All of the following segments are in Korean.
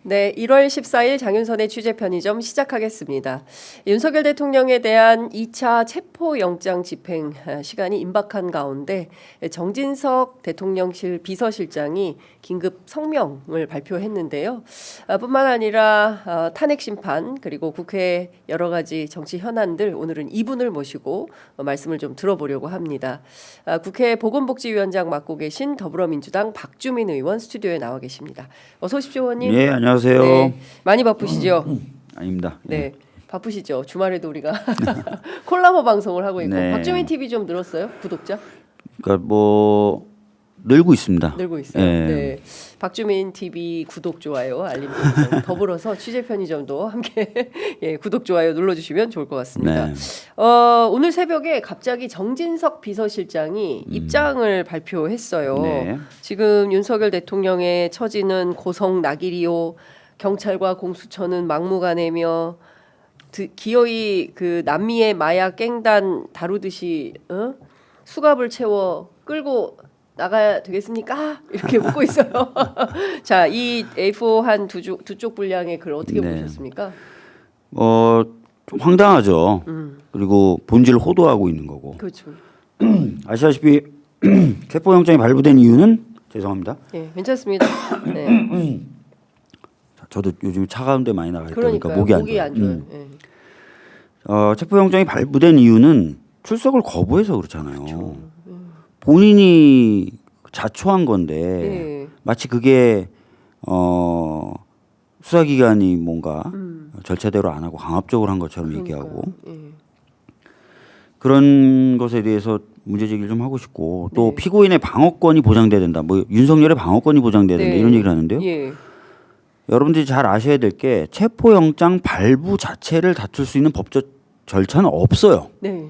네, 1월 14일 장윤선의 취재 편의점 시작하겠습니다. 윤석열 대통령에 대한 2차 체포영장 집행 시간이 임박한 가운데 정진석 대통령실 비서실장이 긴급 성명을 발표했는데요. 뿐만 아니라 탄핵 심판 그리고 국회 여러 가지 정치 현안들 오늘은 이분을 모시고 말씀을 좀 들어보려고 합니다. 국회 보건복지위원장 맡고 계신 더불어민주당 박주민 의원 스튜디오에 나와 계십니다. 어서 오십시오, 의원님. 네, 안녕하세요. 네, 많이 바쁘시죠? 아닙니다. 네, 바쁘시죠. 주말에도 우리가 콜라보 방송을 하고 있고 네. 박주민 TV 좀 늘었어요? 구독자? 그러니까 뭐 늘고 있습니다. 늘고 있어요. 네. 네, 박주민 TV 구독 좋아요 알림 설정 더불어서 취재 편의점도 함께 예, 구독 좋아요 눌러주시면 좋을 것 같습니다. 네. 오늘 새벽에 갑자기 정진석 비서실장이 입장을 발표했어요. 네. 지금 윤석열 대통령의 처지는 고성 낙일이요. 경찰과 공수처는 막무가내며 기어이 그 남미의 마약 갱단 다루듯이 수갑을 채워 끌고 나가야 되겠습니까? 이렇게 묻고 있어요. 자, 이 A4 한 두 쪽 분량의 글 어떻게 네. 보셨습니까? 좀 황당하죠. 그리고 본질을 호도하고 있는 거고. 그렇죠. 아시다시피 체포영장이 발부된 이유는 죄송합니다. 네, 괜찮습니다. 네. 저도 요즘 차가운 데 많이 나가 있다 보니까 그러니까요. 목이 안 좋아요. 네. 체포영장이 발부된 이유는 출석을 거부해서 그렇잖아요. 본인이 자초한 건데 네. 마치 그게 수사기관이 뭔가 절차대로 안 하고 강압적으로 한 것처럼 얘기하고 그런 것에 대해서 문제 제기를 좀 하고 싶고 또 네. 피고인의 방어권이 보장돼야 된다. 뭐 윤석열의 방어권이 보장돼야 된다. 네. 이런 얘기를 하는데요. 예. 여러분들이 잘 아셔야 될 게 체포영장 발부 자체를 다툴 수 있는 법적 절차는 없어요. 네.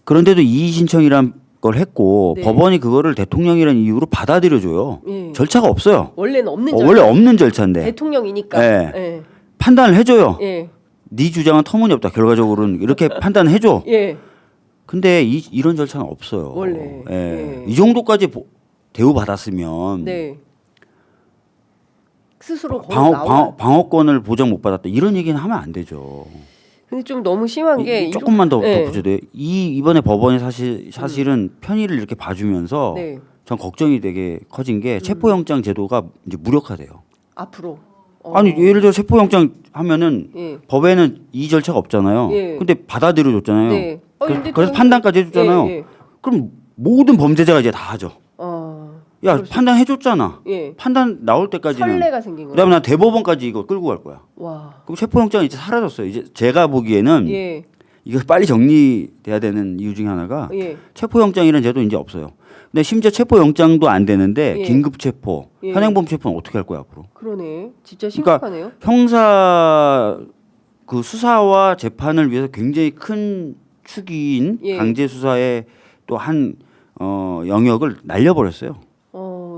그런데도 이의 신청이란 걸 했고 네. 법원이 그거를 대통령이라는 이유로 받아들여줘요. 예. 절차가 없어요. 원래는 없는 절차. 원래 없는 절차인데 대통령이니까. 네. 예. 판단을 해줘요. 예. 네 주장은 터무니없다. 결과적으로는 이렇게 판단을 해줘. 예. 근데 이런 절차는 없어요. 원래. 예. 예. 이 정도까지 대우받았으면 네. 스스로 걸어 나와. 방어권을 보장 못 받았다. 이런 얘기는 하면 안 되죠. 근데 좀 너무 심한 게 조금만 더 네. 덧붙여도 돼요. 이번에 법원이 사실은 편의를 이렇게 봐주면서 네. 전 걱정이 되게 커진 게 체포영장 제도가 이제 무력화돼요. 앞으로. 아니 예를 들어 체포영장 하면은 예. 법에는 이 절차가 없잖아요. 예. 근데 받아들여줬잖아요. 네. 근데 그래서 좀- 판단까지 해줬잖아요. 예, 예. 그럼 모든 범죄자가 이제 다 하죠. 야 판단해줬잖아. 예. 판단 나올 때까지는. 선례가 생긴 거예요. 그다음에 난 대법원까지 이거 끌고 갈 거야. 와. 그럼 체포영장이 이제 사라졌어요. 이제 제가 보기에는 예. 이거 빨리 정리돼야 되는 이유 중에 하나가 예. 체포영장이라는 제도 이제 없어요. 근데 심지어 체포영장도 안 되는데 예. 긴급체포, 예. 현행범 체포는 어떻게 할 거야 앞으로? 그러네. 진짜 그러니까 심각하네요. 형사 그 수사와 재판을 위해서 굉장히 큰 축인 예. 강제 수사의 또 한 영역을 날려버렸어요.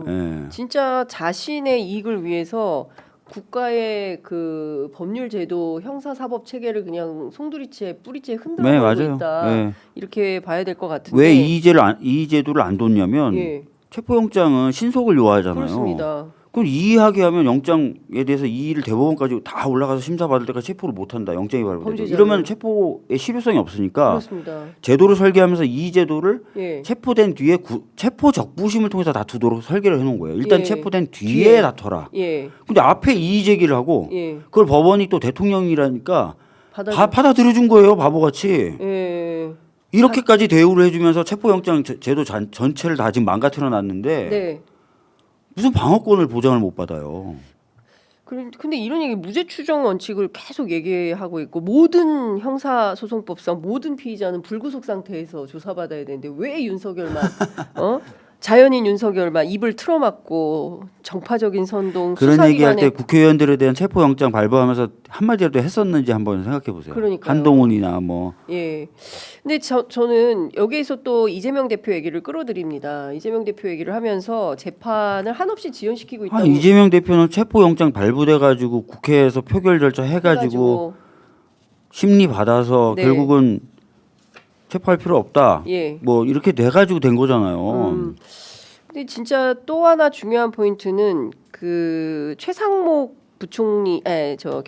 예. 진짜 자신의 이익을 위해서 국가의 그 법률 제도 형사 사법 체계를 그냥 송두리째 뿌리째 흔들어 네, 버리고 맞아요. 있다. 예. 이렇게 봐야 될 것 같은데. 왜 이의제도를 안 뒀냐면 예. 체포영장은 신속을 요하잖아요. 그렇습니다. 그럼 이의하게 하면 영장에 대해서 이의를 대법원까지 다 올라가서 심사받을 때까지 체포를 못한다. 영장이 발부돼도. 범죄자는. 이러면 체포의 실효성이 없으니까 그렇습니다. 제도를 설계하면서 이 제도를 예. 체포된 뒤에 체포 적부심을 통해서 다투도록 설계를 해놓은 거예요. 일단 예. 체포된 뒤에 뒤에. 다퉈라. 예. 근데 앞에 이의 제기를 하고 예. 그걸 법원이 또 대통령이라니까 받아. 받아들여준 거예요. 바보같이. 예. 이렇게까지 대우를 해주면서 체포영장 제도 전체를 다 지금 망가뜨려 놨는데 네. 무슨 방어권을 보장을 못 받아요. 근데 이런 얘기 무죄 추정 원칙을 계속 얘기하고 있고 모든 형사소송법상 모든 피의자는 불구속 상태에서 조사받아야 되는데 왜 윤석열만 자연인 윤석열만 입을 틀어막고 정파적인 선동 그런 얘기할 때 수사기관에 국회의원들에 대한 체포영장 발부하면서 한마디라도 했었는지 한번 생각해 보세요. 그러니까요. 한동훈이나 뭐 예. 근데 저는 여기에서 또 이재명 대표 얘기를 끌어들입니다. 이재명 대표 얘기를 하면서 재판을 한없이 지연시키고 있다고. 이재명 대표는 체포영장 발부돼 가지고 국회에서 표결 절차 해가지고 심리 받아서 네. 결국은 체포할 필요 없다. 예. 뭐 이렇게 돼 가지고 된 거잖아요. 근데 진짜 또 하나 중요한 포인트는 그 최상목 부총리, 저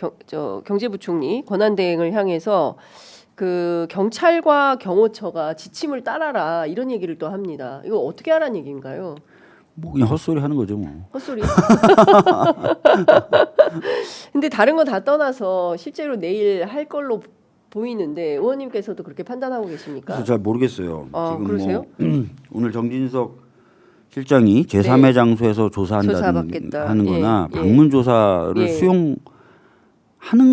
경제부총리 권한대행을 향해서 그 경찰과 경호처가 지침을 따라라 이런 얘기를 또 합니다. 이거 어떻게 하라는 얘기인가요? 뭐 그냥 헛소리 하는 거죠 뭐. 헛소리. 근데 다른 건 다 떠나서 실제로 내일 할 걸로 보이는데 의원님께서도 그렇게 판단하고 계십니까? 그래서 잘 모르겠어요. 아, 지금 그러세요? 뭐 오늘 정진석 실장이 제3의 네. 장소에서 조사한다는 조사받겠다. 하는거나 예, 예. 방문 조사를 예. 수용하는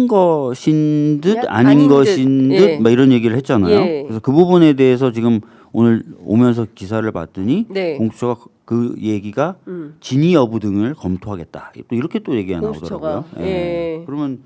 것인 듯 야, 아닌 아닌 것인 듯. 듯 예. 막 이런 얘기를 했잖아요. 예. 그래서 그 부분에 대해서 지금 오늘 오면서 기사를 봤더니 네. 공수처가 그 얘기가 진위 여부 등을 검토하겠다. 또 이렇게 또 얘기가 공수처가. 나오더라고요. 예. 그러면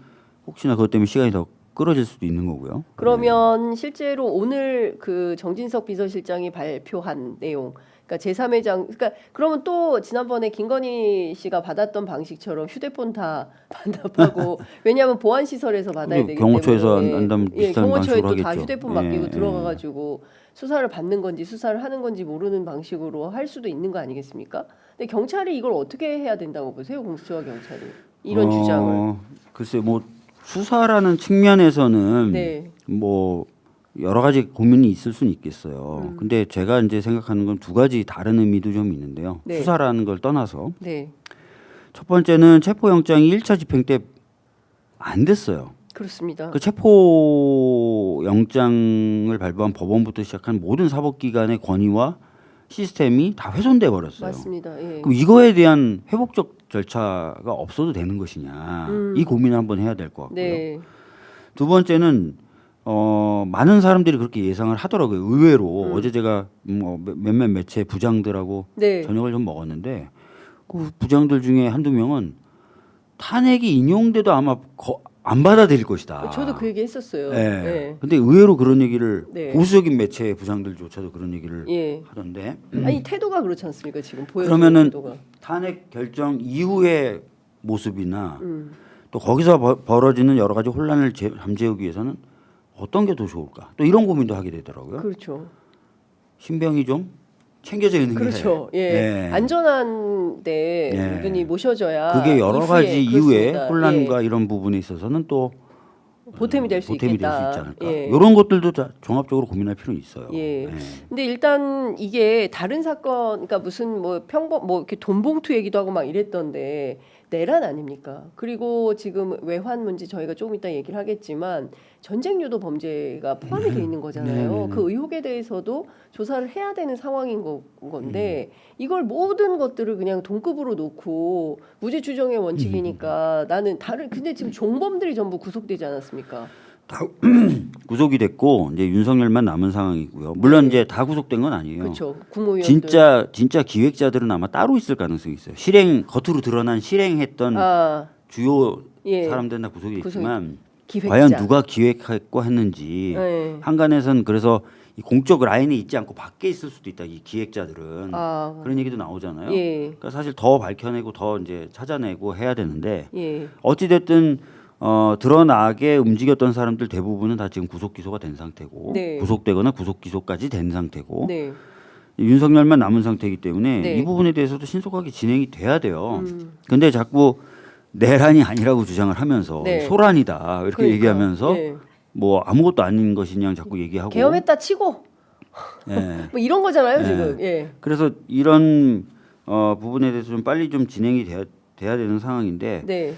혹시나 그것 때문에 시간이 더 끌어질 수도 있는 거고요. 그러면 실제로 오늘 그 정진석 비서실장이 발표한 내용, 그러니까 제3의 장, 그러니까 그러면 또 지난번에 김건희 씨가 받았던 방식처럼 휴대폰 다 반납하고 왜냐하면 보안 시설에서 받아야 되기 경호처에서 때문에 한다면 비슷한 경호처에 방식으로 또 다 하겠죠. 휴대폰 맡기고 예, 들어가가지고 수사를 받는 건지 수사를 하는 건지 모르는 방식으로 할 수도 있는 거 아니겠습니까? 근데 경찰이 이걸 어떻게 해야 된다고 보세요, 공수처와 경찰이 이런 주장을? 글쎄 뭐 수사라는 측면에서는 네. 뭐 여러 가지 고민이 있을 수는 있겠어요. 근데 제가 이제 생각하는 건 두 가지 다른 의미도 좀 있는데요. 네. 수사라는 걸 떠나서 네, 첫 번째는 체포영장이 1차 집행 때 안 됐어요. 그렇습니다. 그 체포영장을 발부한 법원부터 시작한 모든 사법기관의 권위와 시스템이 다 훼손돼 버렸어요. 맞습니다. 예. 그럼 이거에 대한 회복적 절차가 없어도 되는 것이냐 이 고민을 한번 해야 될 것 같고요. 네. 두 번째는 많은 사람들이 그렇게 예상을 하더라고요. 의외로 어제 제가 뭐 몇몇 매체 부장들하고 네. 저녁을 좀 먹었는데 그 부장들 중에 한두 명은 탄핵이 인용돼도 아마 안 받아들일 것이다. 저도 그 얘기 했었어요. 네. 네. 근데 의외로 그런 얘기를 네. 보수적인 매체 부장들조차도 그런 얘기를 예. 하던데 아니 태도가 그렇지 않습니까? 지금 보여지는 그러면은 태도가. 탄핵 결정 이후의 모습이나 또 거기서 벌어지는 여러 가지 혼란을 잠재우기 위해서는 어떤 게 더 좋을까? 또 이런 고민도 하게 되더라고요. 그렇죠. 신병이 좀 챙겨져 있는 그렇죠. 게 예. 안전한데 예. 이분이 모셔져야 그게 여러 이후에 가지 이후에 그렇습니다. 혼란과 이런 부분에 있어서는 또 보탬이 될 수 보탬이 될 수 있겠다. 있지 않을까? 예. 이런 것들도 다 종합적으로 고민할 필요는 있어요. 예. 근데 일단 이게 다른 사건, 그러니까 무슨 뭐 평범 뭐 이렇게 돈 봉투 얘기도 하고 막 이랬던데 내란 아닙니까? 그리고 지금 외환 문제 저희가 조금 이따 얘기를 하겠지만 전쟁 유도 범죄가 포함이 돼 있는 거잖아요. 그 의혹에 대해서도 조사를 해야 되는 상황인 건데 이걸 모든 것들을 그냥 동급으로 놓고 무죄 추정의 원칙이니까 나는 다른 근데 지금 종범들이 전부 구속되지 않았습니까? 다 구속이 됐고 이제 윤석열만 남은 상황이고요. 물론 이제 다 구속된 건 아니에요. 그렇죠. 국무위원들. 진짜 기획자들은 아마 따로 있을 가능성이 있어요. 겉으로 드러난 실행했던 주요 예. 사람들은 다 구속이 됐지만 기획자. 과연 누가 기획했고 했는지 네. 한간에선 그래서 이 공적 라인에 있지 않고 밖에 있을 수도 있다. 이 기획자들은 그런 얘기도 나오잖아요. 예. 그러니까 사실 더 밝혀내고 더 이제 찾아내고 해야 되는데 예. 어찌 됐든 드러나게 움직였던 사람들 대부분은 다 지금 구속 기소가 된 상태고 네. 구속되거나 구속 기소까지 된 상태고 네. 윤석열만 남은 상태이기 때문에 네. 이 부분에 대해서도 신속하게 진행이 돼야 돼요. 근데 자꾸 내란이 아니라고 주장을 하면서 네. 소란이다 이렇게 그러니까, 얘기하면서 예. 뭐 아무것도 아닌 것이냐 자꾸 얘기하고 계엄했다 치고 예. 뭐 이런 거잖아요 예. 지금. 예. 그래서 이런 부분에 대해서 좀 빨리 좀 진행이 돼야 되는 상황인데 네.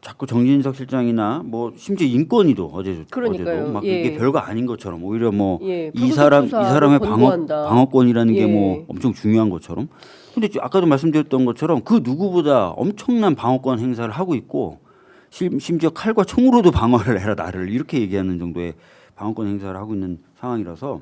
자꾸 정진석 실장이나 뭐 심지어 인권위도 어제도 그러니까요. 막 예. 이게 별거 아닌 것처럼 오히려 뭐 예. 이 사람의 권고한다. 방어권이라는 예. 게 뭐 엄청 중요한 것처럼. 근데 아까도 말씀드렸던 것처럼 그 누구보다 엄청난 방어권 행사를 하고 있고 심지어 칼과 총으로도 방어를 해라 나를 이렇게 얘기하는 정도의 방어권 행사를 하고 있는 상황이라서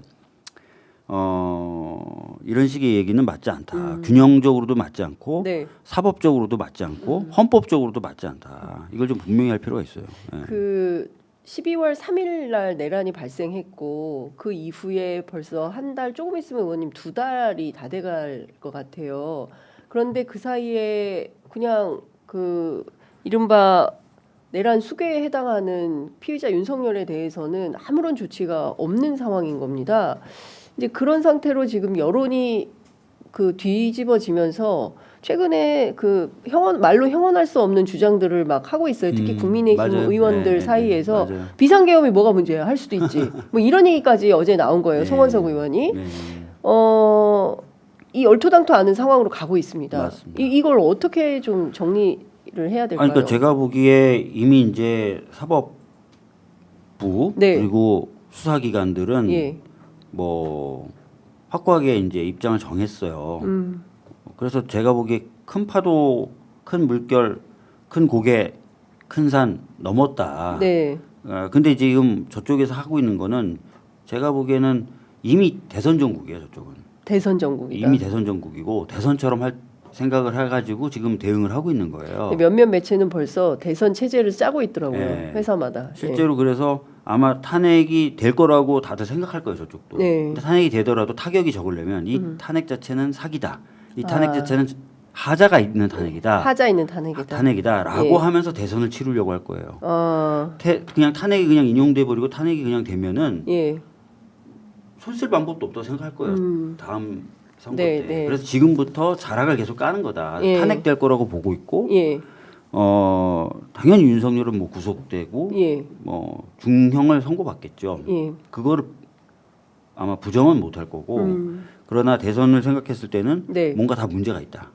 이런 식의 얘기는 맞지 않다. 균형적으로도 맞지 않고 네. 사법적으로도 맞지 않고 헌법적으로도 맞지 않다. 이걸 좀 분명히 할 필요가 있어요. 예. 그 12월 3일 날 내란이 발생했고 그 이후에 벌써 한 달 조금 있으면 의원님 2달이 다 돼갈 것 같아요. 그런데 그 사이에 그냥 그 이른바 내란 수괴에 해당하는 피의자 윤석열에 대해서는 아무런 조치가 없는 상황인 겁니다. 이제 그런 상태로 지금 여론이 그 뒤집어지면서 최근에 그 말로 형언할 수 없는 주장들을 막 하고 있어요. 특히 국민의힘 맞아요. 의원들 네, 사이에서 맞아요. 비상계엄이 뭐가 문제야? 할 수도 있지. 뭐 이런 얘기까지 어제 나온 거예요. 네. 송원석 의원이. 네. 이 얼토당토 않은 상황으로 가고 있습니다. 맞습니다. 이걸 어떻게 좀 정리를 해야 될까요? 그러니까 제가 보기에 이미 이제 사법부 네. 그리고 수사기관들은 예. 뭐 확고하게 이제 입장을 정했어요. 그래서 제가 보기에 큰 파도, 큰 물결, 큰 고개, 큰 산 넘었다. 네. 근데 지금 저쪽에서 하고 있는 거는 제가 보기에는 이미 대선 정국이에요. 저쪽은 대선 정국이다. 이미 대선 정국이고 대선처럼 할 생각을 해가지고 지금 대응을 하고 있는 거예요. 근데 몇몇 매체는 벌써 대선 체제를 짜고 있더라고요. 네. 회사마다. 실제로 그래서 아마 탄핵이 될 거라고 다들 생각할 거예요. 저쪽도. 네. 근데 탄핵이 되더라도 타격이 적으려면 이 탄핵 자체는 사기다. 이 탄핵 자체는 하자가 있는 탄핵이다. 하자 있는 탄핵이다. 탄핵이다라고 예. 하면서 대선을 치르려고 할 거예요. 그냥 탄핵이 그냥 인용돼 버리고 탄핵이 그냥 되면은 예. 손 쓸 방법도 없다고 생각할 거예요. 다음 선거 네, 때. 네. 그래서 지금부터 자락을 계속 까는 거다. 예. 탄핵될 거라고 보고 있고 예. 당연히 윤석열은 뭐 구속되고 예. 뭐 중형을 선고받겠죠. 예. 그거를 아마 부정은 못 할 거고 그러나 대선을 생각했을 때는 네. 뭔가 다 문제가 있다.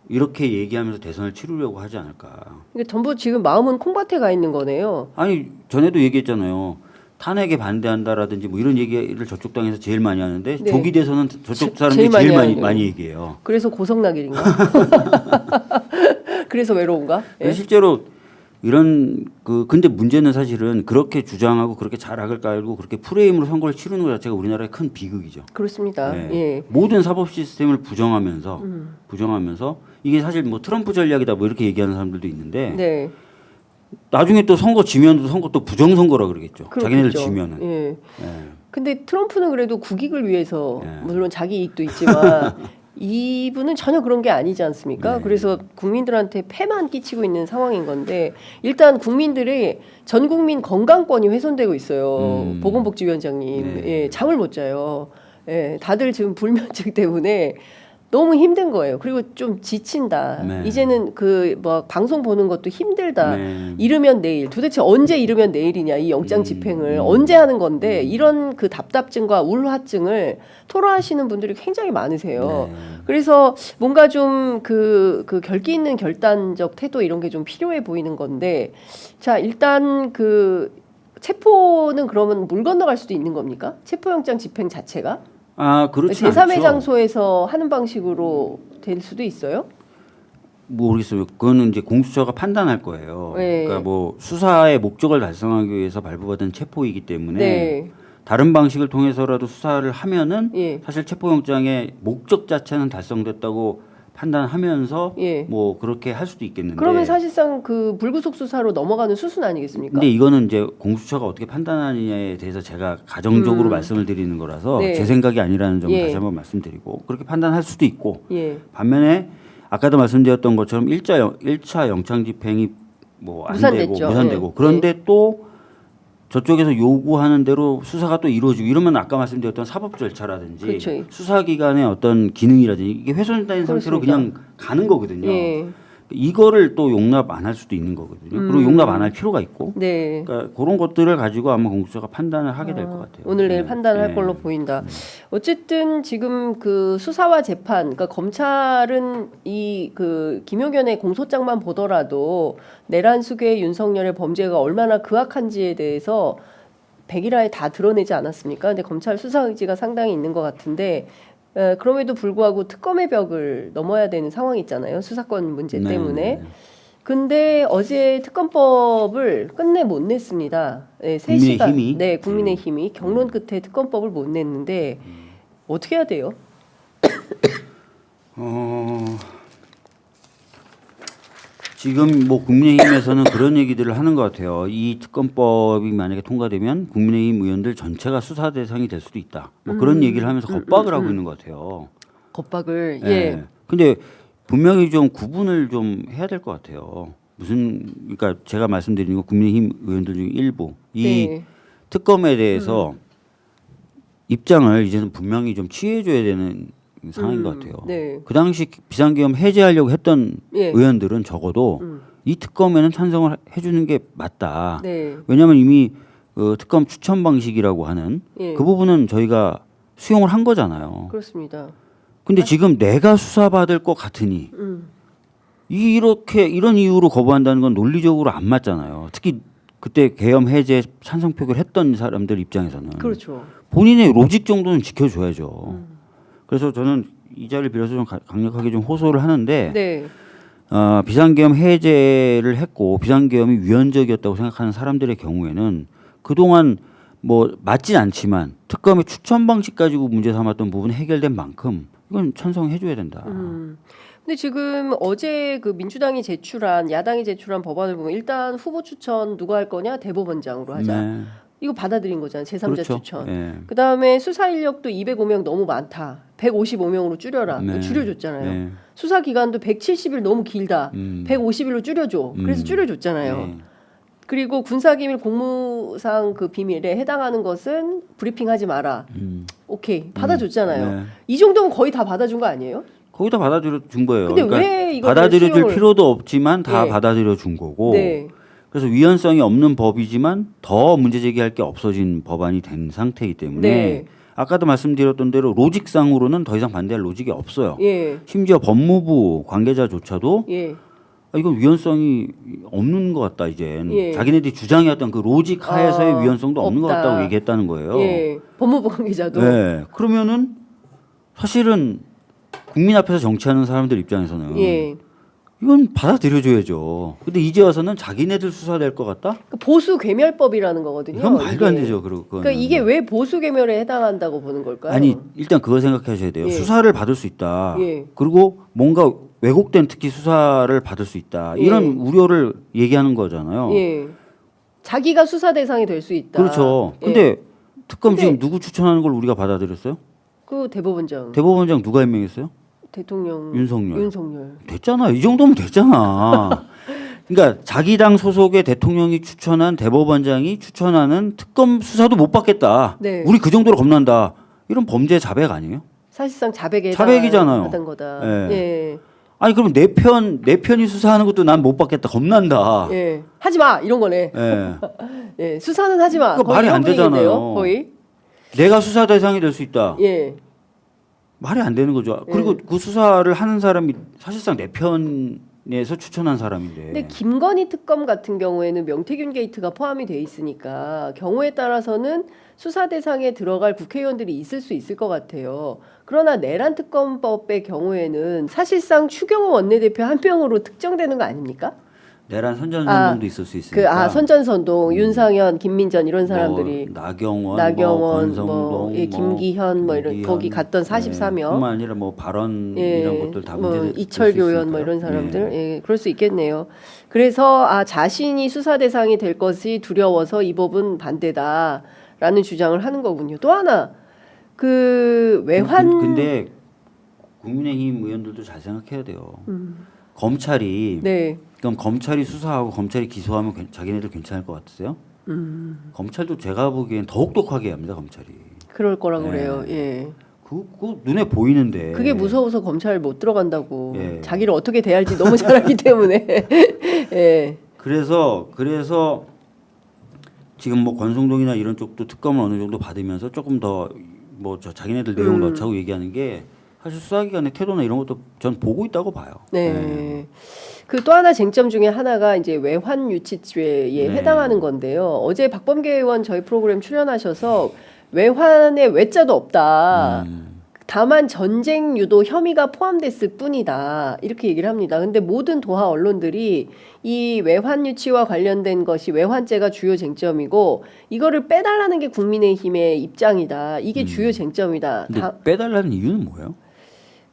이렇게 얘기하면서 대선을 치르려고 하지 않을까. 근데 전부 지금 마음은 콩밭에 가 있는 거네요. 아니 전에도 얘기했잖아요. 탄핵에 반대한다라든지 뭐 이런 얘기를 저쪽 당에서 제일 많이 하는데 네. 조기 대선은 저쪽 사람들이 제일 제일 많이 많이 얘기해요. 그래서 고성나길인가? 그래서 외로운가? 예? 실제로 이런 근데 문제는 사실은 그렇게 주장하고 그렇게 자락을 깔고 그렇게 프레임으로 선거를 치르는 것 자체가 우리나라의 큰 비극이죠. 그렇습니다. 네. 예. 모든 사법 시스템을 부정하면서 이게 사실 뭐 트럼프 전략이다 뭐 이렇게 얘기하는 사람들도 있는데 네. 나중에 또 선거 지면도 선거 또 부정선거라 그러겠죠. 그렇겠죠. 자기네들 지면은. 예. 예. 근데 트럼프는 그래도 국익을 위해서 예. 물론 자기 이익도 있지만 이분은 전혀 그런 게 아니지 않습니까? 네. 그래서 국민들한테 폐만 끼치고 있는 상황인 건데 일단 국민들이 전 국민 건강권이 훼손되고 있어요. 보건복지위원장님 네. 예, 잠을 못 자요. 예, 다들 지금 불면증 때문에 너무 힘든 거예요. 그리고 좀 지친다. 네. 이제는 그 뭐 방송 보는 것도 힘들다. 네. 이르면 내일. 도대체 언제 이르면 내일이냐 이 영장 집행을 언제 하는 건데 이런 그 답답증과 우울증을 토로하시는 분들이 굉장히 많으세요. 네. 그래서 뭔가 좀 그 결기 있는 결단적 태도 이런 게 좀 필요해 보이는 건데 자 일단 그 체포는 그러면 물 건너갈 수도 있는 겁니까? 체포영장 집행 자체가? 그렇지 제3의 않죠. 장소에서 하는 방식으로 될 수도 있어요? 모르겠어요. 그거는 이제 공수처가 판단할 거예요. 네. 그러니까 뭐 수사의 목적을 달성하기 위해서 발부받은 체포이기 때문에 네. 다른 방식을 통해서라도 수사를 하면은 예. 사실 체포영장의 목적 자체는 달성됐다고 판단하면서 예. 뭐 그렇게 할 수도 있겠는데. 그러면 사실상 그 불구속 수사로 넘어가는 수순 아니겠습니까? 근데 이거는 이제 공수처가 어떻게 판단하느냐에 대해서 제가 가정적으로 말씀을 드리는 거라서 네. 제 생각이 아니라는 점을 예. 다시 한번 말씀드리고 그렇게 판단할 수도 있고 예. 반면에 아까도 말씀드렸던 것처럼 1차 영장 집행이 뭐 안 되고 무산됐죠. 무산되고 예. 그런데 또 저쪽에서 요구하는 대로 수사가 또 이루어지고 이러면 아까 말씀드렸던 사법 절차라든지 그렇죠. 수사기관의 어떤 기능이라든지 이게 훼손된 상태로 그렇습니다. 그냥 가는 거거든요. 예. 이거를 또 용납 안 할 수도 있는 거거든요. 그리고 용납 안 할 필요가 있고 네. 그러니까 그런 것들을 가지고 아마 공수처가 판단을 하게 될 것 같아요. 오늘 내일 네. 판단을 할 네. 걸로 보인다. 어쨌든 지금 그 수사와 재판, 그러니까 검찰은 이 그 김용현의 공소장만 보더라도 내란 수괴 윤석열의 범죄가 얼마나 극악한지에 대해서 백일화에 다 드러내지 않았습니까? 근데 검찰 수사 의지가 상당히 있는 것 같은데 그럼에도 불구하고 특검의 벽을 넘어야 되는 상황이 있잖아요. 수사권 문제 네, 때문에. 네. 근데 어제 특검법을 끝내 못 냈습니다. 네, 3시간. 국민의힘이? 네, 국민의힘이 경론 끝에 특검법을 못 냈는데 어떻게 해야 돼요? 지금 뭐 국민의힘에서는 그런 얘기들을 하는 것 같아요. 이 특검법이 만약에 통과되면 국민의힘 의원들 전체가 수사 대상이 될 수도 있다. 뭐 그런 얘기를 하면서 겁박을 하고 있는 것 같아요. 겁박을 예. 근데 분명히 좀 구분을 좀 해야 될 것 같아요. 그러니까 제가 말씀드리는 건 국민의힘 의원들 중 일부 이 네. 특검에 대해서 입장을 이제는 분명히 좀 취해줘야 되는 상황인 것 같아요. 네. 그 당시 비상계엄 해제하려고 했던 예. 의원들은 적어도 이 특검에는 찬성을 해주는 게 맞다. 네. 왜냐하면 이미 특검 추천 방식이라고 하는 예. 그 부분은 저희가 수용을 한 거잖아요. 그렇습니다. 근데 지금 내가 수사받을 것 같으니 이런 이유로 거부한다는 건 논리적으로 안 맞잖아요. 특히 그때 계엄 해제 찬성 표결을 했던 사람들 입장에서는 그렇죠. 본인의 로직 정도는 지켜줘야죠. 그래서 저는 이 자리를 빌어서 좀 강력하게 좀 호소를 하는데 네. 비상계엄 해제를 했고 비상계엄이 위헌적이었다고 생각하는 사람들의 경우에는 그동안 뭐 맞진 않지만 특검의 추천 방식 가지고 문제 삼았던 부분이 해결된 만큼 이건 찬성해줘야 된다. 근데 지금 어제 그 민주당이 제출한 야당이 제출한 법안을 보면 일단 후보 추천 누가 할 거냐 대법원장으로 하자. 네. 이거 받아들인 거잖아요. 제3자 그렇죠. 추천. 예. 그다음에 수사 인력도 205명 너무 많다. 155명으로 줄여라. 네. 줄여줬잖아요. 네. 수사 기간도 170일 너무 길다. 150일로 줄여줘. 그래서 음. 줄여줬잖아요. 네. 그리고 군사기밀 공무상 그 비밀에 해당하는 것은 브리핑하지 마라. 오케이 받아줬잖아요. 네. 이 정도면 거의 다 받아준 거 아니에요? 거기다 받아들여 준 거예요. 근데 그러니까 왜 이거를 받아들여 줄 수용을- 필요도 없지만 다 네. 받아들여 준 거고. 네. 그래서 위헌성이 없는 법이지만 더 문제 제기할 게 없어진 법안이 된 상태이기 때문에 네. 아까도 말씀드렸던 대로 로직상으로는 더 이상 반대할 로직이 없어요. 예. 심지어 법무부 관계자조차도 예. 이건 위헌성이 없는 것 같다 이젠. 예. 자기네들이 주장해왔던 그 로직 하에서의 위헌성도 없는 것 없다. 같다고 얘기했다는 거예요. 예. 법무부 관계자도 네. 그러면은 사실은 국민 앞에서 정치하는 사람들 입장에서는 예. 이건 받아들여줘야죠. 근데 이제 와서는 자기네들 수사될 것 같다? 그 보수 괴멸법이라는 거거든요. 이건 말도 안 이게. 되죠. 그거는. 그러니까 이게 왜 보수 괴멸에 해당한다고 보는 걸까요? 아니 일단 그거 생각하셔야 돼요. 예. 수사를 받을 수 있다. 예. 그리고 뭔가 왜곡된 특히 수사를 받을 수 있다. 이런 예. 우려를 얘기하는 거잖아요. 예. 자기가 수사 대상이 될 수 있다. 그렇죠. 예. 근데 특검 근데- 지금 누구 추천하는 걸 우리가 받아들였어요? 그 대법원장, 대법원장 누가 임명했어요? 대통령 윤석열. 됐잖아. 이 정도면 됐잖아. 그러니까 자기 당 소속의 대통령이 추천한 대법원장이 추천하는 특검 수사도 못 받겠다. 네. 우리 그 정도로 겁난다. 이런 범죄 자백 아니에요? 사실상 자백에 자백이잖아요. 하던 거다. 예. 예. 아니 그럼 내 편이 수사하는 것도 난 못 받겠다. 겁난다. 예. 하지 마 이런 거네. 예. 예. 수사는 하지 마. 그거 거의 말이 이런 안 분위기인데요, 되잖아요. 거의. 내가 수사 대상이 될 수 있다. 예. 말이 안 되는 거죠. 그리고 그 수사를 하는 사람이 사실상 내 편에서 추천한 사람인데. 근데 김건희 특검 같은 경우에는 명태균 게이트가 포함이 돼 있으니까 경우에 따라서는 수사 대상에 들어갈 국회의원들이 있을 수 있을 것 같아요. 그러나 내란 특검법의 경우에는 사실상 추경호 원내대표 한 명으로 특정되는 거 아닙니까? 내란 선전선동도 있을 수 있으니까. 선전선동, 윤상현, 김민전 이런 사람들이 뭐 나경원, 나경원, 권성동, 김기현 뭐 이런 거기 갔던 44명. 뿐만 아니라 뭐 발언 이런 것들 다 뭐 문제될 이철교 수 의원 뭐 있으니까요. 이런 사람들, 네. 예, 그럴 수 있겠네요. 그래서 자신이 수사 대상이 될 것이 두려워서 이 법은 반대다라는 주장을 하는 거군요. 또 하나 그 외환 근데 국민의힘 의원들도 잘 생각해야 돼요. 검찰이 네. 그럼 검찰이 수사하고 검찰이 기소하면 자기네들 괜찮을 것 같으세요? 검찰도 제가 보기엔 더 혹독하게 합니다. 검찰이. 그럴 거라고 네. 그래요. 예. 그거 눈에 보이는데. 그게 무서워서 검찰 못 들어간다고. 예. 자기를 어떻게 대할지 너무 잘 알기 때문에. 예. 그래서 지금 뭐 권성동이나 이런 쪽도 특검을 어느 정도 받으면서 조금 더 뭐 저 자기네들 내용 넣자고 얘기하는 게 사실 수사기관의 태도나 이런 것도 전 보고 있다고 봐요. 네. 그 또 하나 쟁점 중에 하나가 이제 외환 유치죄에 네. 해당하는 건데요. 어제 박범계 의원 저희 프로그램 출연하셔서 외환에 외자도 없다. 다만 전쟁 유도 혐의가 포함됐을 뿐이다. 이렇게 얘기를 합니다. 근데 모든 도하 언론들이 이 외환 유치와 관련된 것이 외환죄가 주요 쟁점이고 이거를 빼달라는 게 국민의힘의 입장이다. 이게 주요 쟁점이다. 근데 빼달라는 이유는 뭐예요?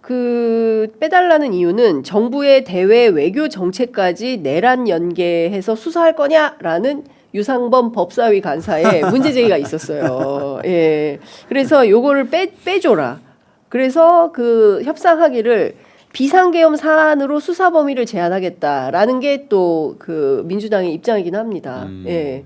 그 빼달라는 이유는 정부의 대외 외교 정책까지 내란 연계해서 수사할 거냐라는 유상범 법사위 간사의 문제 제기가 있었어요. 예. 그래서 요거를 빼줘라. 그래서 그 협상하기를 비상계엄 사안으로 수사 범위를 제한하겠다라는 게 또 그 민주당의 입장이긴 합니다. 예.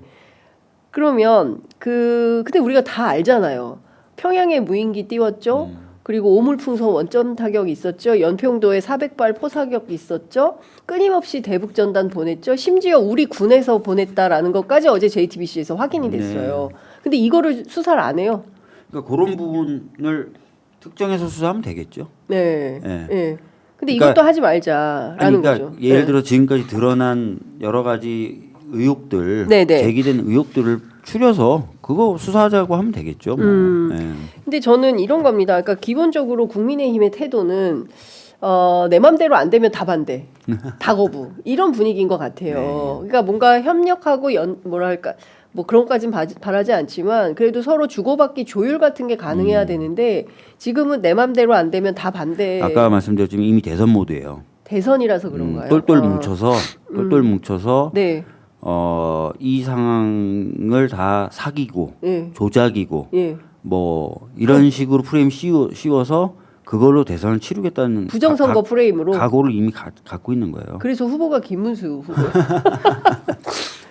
그러면 근데 우리가 다 알잖아요. 평양에 무인기 띄웠죠. 그리고 오물풍선 원점 타격 있었죠. 연평도에 400발 포사격 있었죠. 끊임없이 대북전단 보냈죠. 심지어 우리 군에서 보냈다라는 것까지 어제 JTBC에서 확인이 됐어요. 근데 이거를 수사를 안 해요. 그러니까 그런 부분을 특정해서 수사하면 되겠죠. 네. 네. 네. 근데 그러니까- 이것도 하지 말자라는 아니, 그러니까 거죠. 예를 네. 들어 지금까지 드러난 여러 가지 의혹들, 네네. 제기된 의혹들을 추려서 그거 수사하자고 하면 되겠죠. 뭐. 네. 근데 저는 이런 겁니다. 그러니까 기본적으로 국민의힘의 태도는 내 맘대로 안 되면 다 반대, 다 거부 이런 분위기인 것 같아요. 그러니까 뭔가 협력하고 뭐랄까 뭐 그런 것까진 바라지 않지만 그래도 서로 주고받기 조율 같은 게 가능해야 되는데 지금은 내 맘대로 안 되면 다 반대. 아까 말씀드렸지만 이미 대선 모드예요. 대선이라서 그런가요? 똘똘 뭉쳐서 네, 이 상황을 다 사기고 예, 조작이고 예. 뭐 이런 식으로 프레임 씌워서 그걸로 대선을 치르겠다는 부정선거 프레임으로. 각오를 이미 갖고 있는 거예요. 그래서 후보가 김문수 후보.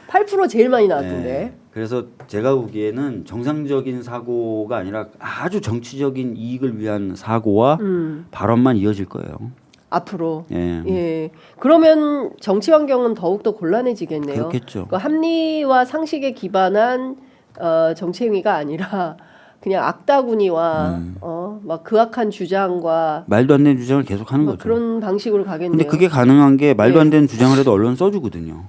8% 제일 많이 나왔던데. 네. 그래서 제가 보기에는 정상적인 사고가 아니라 아주 정치적인 이익을 위한 사고와 발언만 이어질 거예요. 앞으로. 예. 예. 그러면 정치 환경은 더욱더 곤란해지겠네요. 그렇겠죠. 그러니까 합리와 상식에 기반한 정치 행위가 아니라 그냥 악다구니와 막 극악한 주장과 말도 안 되는 주장을 계속하는 막 거죠. 그런 방식으로 가겠네요. 근데 그게 가능한 게 말도 네. 안 되는 주장을 해도 언론 써주거든요.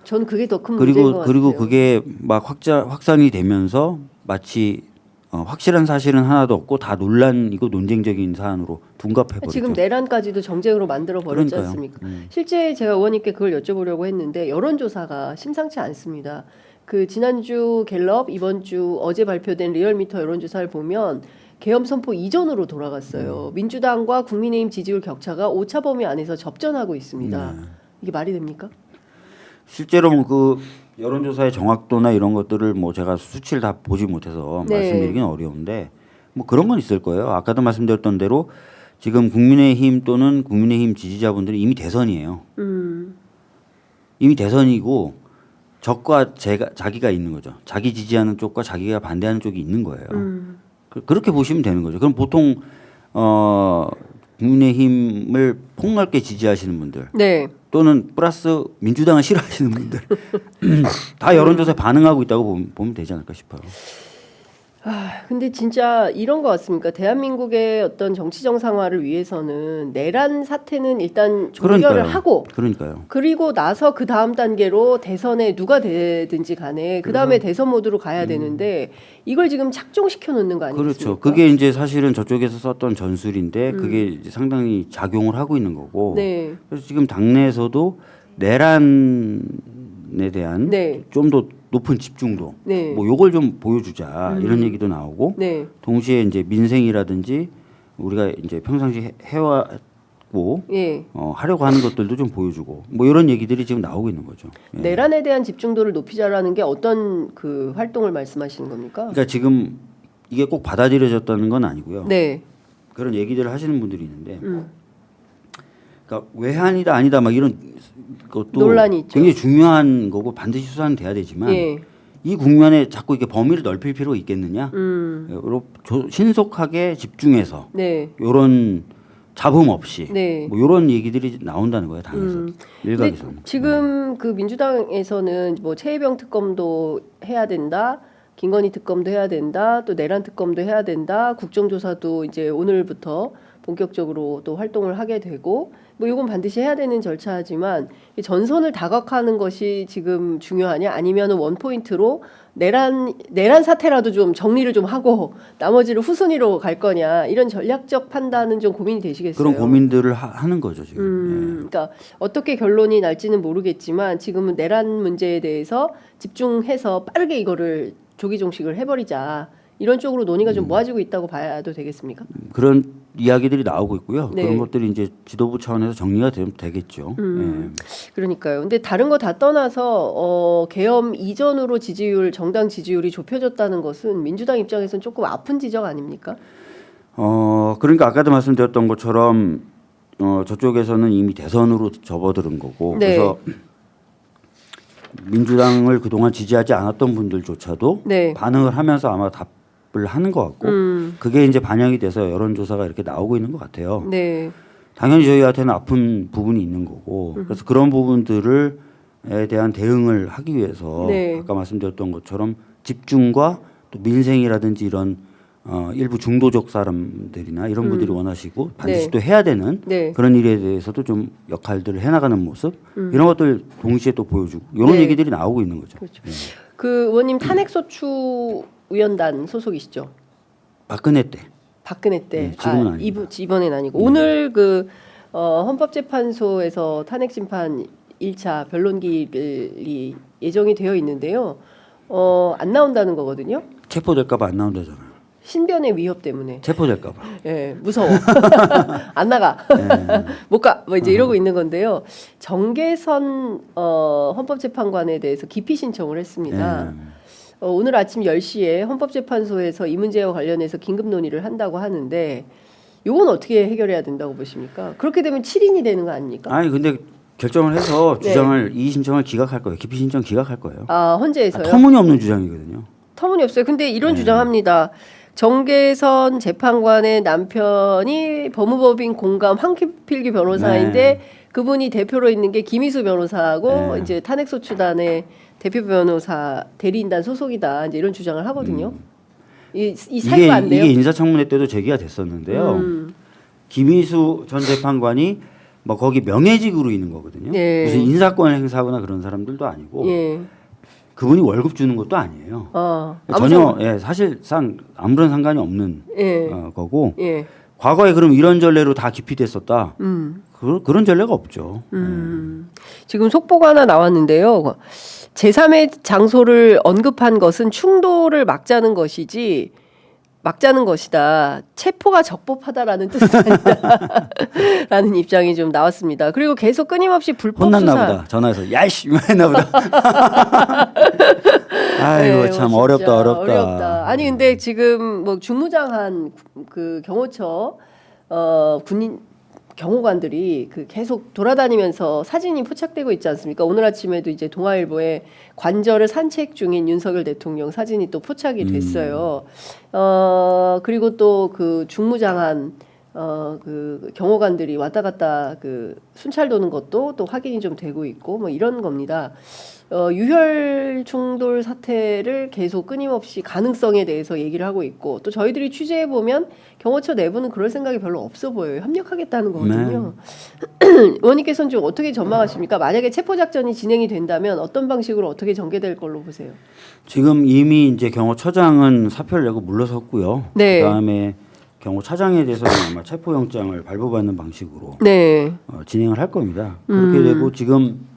저는 그게 더 큰 문제인 것 그리고 같아요. 그게 막 확산이 되면서 마치 확실한 사실은 하나도 없고 다 논란이고 논쟁적인 사안으로 둔갑해버리죠. 지금 내란까지도 정쟁으로 만들어 버렸지 그러니까요. 않습니까? 실제 제가 의원님께 그걸 여쭤보려고 했는데 여론조사가 심상치 않습니다. 그 지난주 갤럽 이번 주 어제 발표된 리얼미터 여론조사를 보면 계엄 선포 이전으로 돌아갔어요. 민주당과 국민의힘 지지율 격차가 오차 범위 안에서 접전하고 있습니다. 이게 말이 됩니까? 실제로 뭐그 여론조사의 정확도나 이런 것들을 뭐 제가 수치를 다 보지 못해서 네. 말씀드리기는 어려운데 뭐 그런 건 있을 거예요. 아까도 말씀드렸던 대로 지금 국민의힘 또는 국민의힘 지지자분들이 이미 대선이에요. 이미 대선이고 적과 자기가 있는 거죠. 자기 지지하는 쪽과 자기가 반대하는 쪽이 있는 거예요. 그렇게 보시면 되는 거죠. 그럼 보통 국민의힘을 폭넓게 지지하시는 분들 네. 또는 플러스 민주당을 싫어하시는 분들 다 여론조사에 반응하고 있다고 보면 되지 않을까 싶어요. 근데 진짜 이런 것 같습니까? 대한민국의 어떤 정치 정상화를 위해서는 내란 사태는 일단 종결을 하고 그러니까요. 그리고 나서 그 다음 단계로 대선에 누가 되든지 간에 그 다음에 대선 모드로 가야 되는데 이걸 지금 착종시켜 놓는 거 아니겠습니까? 그렇죠. 그게 이제 사실은 저쪽에서 썼던 전술인데 그게 이제 상당히 작용을 하고 있는 거고. 네. 그래서 지금 당내에서도 내란에 대한 네. 좀 더 높은 집중도, 네. 뭐 요걸 좀 보여주자 이런 얘기도 나오고. 네. 동시에 이제 민생이라든지 우리가 이제 평상시 해왔고 예. 하려고 하는 것들도 좀 보여주고 뭐 이런 얘기들이 지금 나오고 있는 거죠. 예. 내란에 대한 집중도를 높이자라는 게 어떤 그 활동을 말씀하시는 겁니까? 그러니까 지금 이게 꼭 받아들여졌다는 건 아니고요. 네. 그런 얘기들을 하시는 분들이 있는데, 그러니까 외환이다 아니다 막 이런 것도 논란이 있죠. 굉장히 중요한 거고 반드시 수사는 돼야 되지만 예. 이 국면에 자꾸 이렇게 범위를 넓힐 필요가 있겠느냐? 신속하게 집중해서 네. 이런 잡음 없이 네. 뭐 이런 얘기들이 나온다는 거예요 당에서 일각에서는. 근데 지금 그 민주당에서는 뭐 최혜병 특검도 해야 된다, 김건희 특검도 해야 된다, 또 내란 특검도 해야 된다, 국정조사도 이제 오늘부터 본격적으로 또 활동을 하게 되고 뭐 이건 반드시 해야 되는 절차지만 이 전선을 다각화하는 것이 지금 중요하냐 아니면은 원 포인트로 내란 사태라도 좀 정리를 좀 하고 나머지를 후순위로 갈 거냐 이런 전략적 판단은 좀 고민이 되시겠어요. 그런 고민들을 하는 거죠 지금. 그러니까 어떻게 결론이 날지는 모르겠지만 지금은 내란 문제에 대해서 집중해서 빠르게 이거를 조기 종식을 해버리자 이런 쪽으로 논의가 좀 모아지고 있다고 봐도 되겠습니까? 그런 이야기들이 나오고 있고요. 네. 그런 것들이 이제 지도부 차원에서 정리가 되겠죠. 예. 그러니까요. 근데 다른 거 다 떠나서 계엄 이전으로 정당 지지율이 좁혀졌다는 것은 민주당 입장에서는 조금 아픈 지적 아닙니까? 그러니까 아까도 말씀드렸던 것처럼 저쪽에서는 이미 대선으로 접어드는 거고 네. 그래서 민주당을 그동안 지지하지 않았던 분들조차도 네. 반응을 하면서 아마 다 답을 하는 것 같고 그게 이제 반영이 돼서 여론조사가 이렇게 나오고 있는 것 같아요. 네. 당연히 저희한테는 아픈 부분이 있는 거고 그래서 그런 부분들에 대한 대응을 하기 위해서 네. 아까 말씀드렸던 것처럼 집중과 또 민생이라든지 이런 일부 중도적 사람들이나 이런 분들이 원하시고 반드시 네. 또 해야 되는 네. 그런 일에 대해서도 좀 역할들을 해나가는 모습 이런 것들 동시에 또 보여주고 이런 네. 얘기들이 나오고 있는 거죠. 그렇죠. 네. 그 의원님 탄핵소추 위원단 소속이시죠? 박근혜 때 박근혜 때. 네, 지금은 아닙니다. 이번엔 아니고 오늘 그 헌법재판소에서 탄핵 심판 1차 변론기일이 예정이 되어 있는데요. 안 나온다는 거거든요. 체포될까봐 안 나온다잖아요. 신변의 위협 때문에. 체포될까봐. 예, 무서워. 안 나가. 못 가. 뭐 이제 이러고 있는 건데요. 정계선 헌법재판관에 대해서 기피 신청을 했습니다. 오늘 아침 10시에 헌법재판소에서 이 문제와 관련해서 긴급 논의를 한다고 하는데 이건 어떻게 해결해야 된다고 보십니까? 그렇게 되면 7인이 되는 거 아닙니까? 아니 근데 결정을 해서 네. 주장을 이의 신청을 기각할 거예요. 기피 신청 기각할 거예요. 아, 헌재에서요? 터무니없는 주장이거든요. 터무니없어요. 근데 이런 주장합니다. 정계선 재판관의 남편이 법무법인 공감 황필규 변호사인데 그분이 대표로 있는 게 김희수 변호사하고 이제 탄핵소추단의 대표 변호사 대리인단 소속이다. 이제 이런 주장을 하거든요. 이 사유가 안 돼요. 이게 인사청문회 때도 제기가 됐었는데요. 김희수 전 재판관이 뭐 거기 명예직으로 있는 거거든요. 예. 무슨 인사권을 행사하거나 그런 사람들도 아니고 예. 그분이 월급 주는 것도 아니에요. 아무 전혀 사실상 아무런 상관이 없는 예. 거고 예. 과거에 그럼 이런 전례로 다 기피됐었다. 그런 전례가 없죠. 지금 속보가 하나 나왔는데요. 제3의 장소를 언급한 것은 충돌을 막자는 것이지 막자는 것이다. 체포가 적법하다라는 뜻은 아니다. 라는 입장이 좀 나왔습니다. 그리고 계속 끊임없이 불법 혼났나 수사. 보다. 전화해서 야이씨 했나 보다. 아이고 네, 참 뭐 진짜 어렵다. 아니 근데 지금 뭐 중무장한 그 경호처 군인 경호관들이 그 계속 돌아다니면서 사진이 포착되고 있지 않습니까? 오늘 아침에도 이제 동아일보에 관저를 산책 중인 윤석열 대통령 사진이 또 포착이 됐어요. 그리고 또 그 중무장한 그 경호관들이 왔다 갔다 그 순찰 도는 것도 또 확인이 좀 되고 있고 뭐 이런 겁니다. 유혈 충돌 사태를 계속 끊임없이 가능성에 대해서 얘기를 하고 있고 또 저희들이 취재해 보면 경호처 내부는 그럴 생각이 별로 없어 보여요. 협력하겠다는 거거든요. 의원님께서는 좀 어떻게 전망하십니까? 만약에 체포 작전이 진행이 된다면 어떤 방식으로 어떻게 전개될 걸로 보세요? 지금 이미 이제 경호처장은 사표를 내고 물러섰고요. 네. 그다음에 경호차장에 대해서는 아마 체포영장을 발부받는 방식으로 네. 진행을 할 겁니다. 그렇게 되고 지금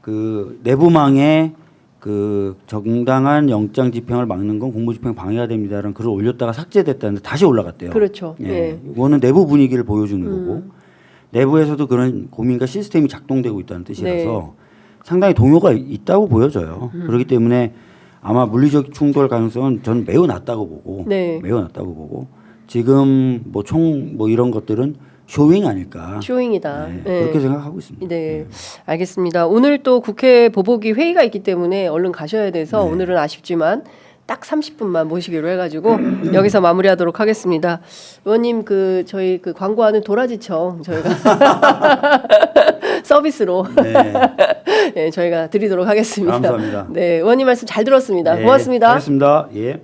그 내부망에 그 정당한 영장 집행을 막는 건 공무집행 방해가 됩니다라는 글을 올렸다가 삭제됐다는데 다시 올라갔대요. 그렇죠. 예. 예. 이거는 내부 분위기를 보여주는 거고 내부에서도 그런 고민과 시스템이 작동되고 있다는 뜻이라서 네. 상당히 동요가 있다고 보여져요. 그렇기 때문에 아마 물리적 충돌 가능성은 저는 매우 낮다고 보고 네. 매우 낮다고 보고 지금 뭐 총 뭐 이런 것들은 쇼잉 아닐까. 쇼잉이다. 네, 네. 그렇게 생각하고 있습니다. 네, 알겠습니다. 오늘 또 국회 보복위 회의가 있기 때문에 얼른 가셔야 돼서 오늘은 아쉽지만 딱 30분만 모시기로 해가지고 여기서 마무리하도록 하겠습니다. 의원님 그 저희 그 광고하는 도라지청 저희가 서비스로 네, 저희가 드리도록 하겠습니다. 감사합니다. 네, 의원님 말씀 잘 들었습니다. 네, 고맙습니다. 고맙습니다. 예.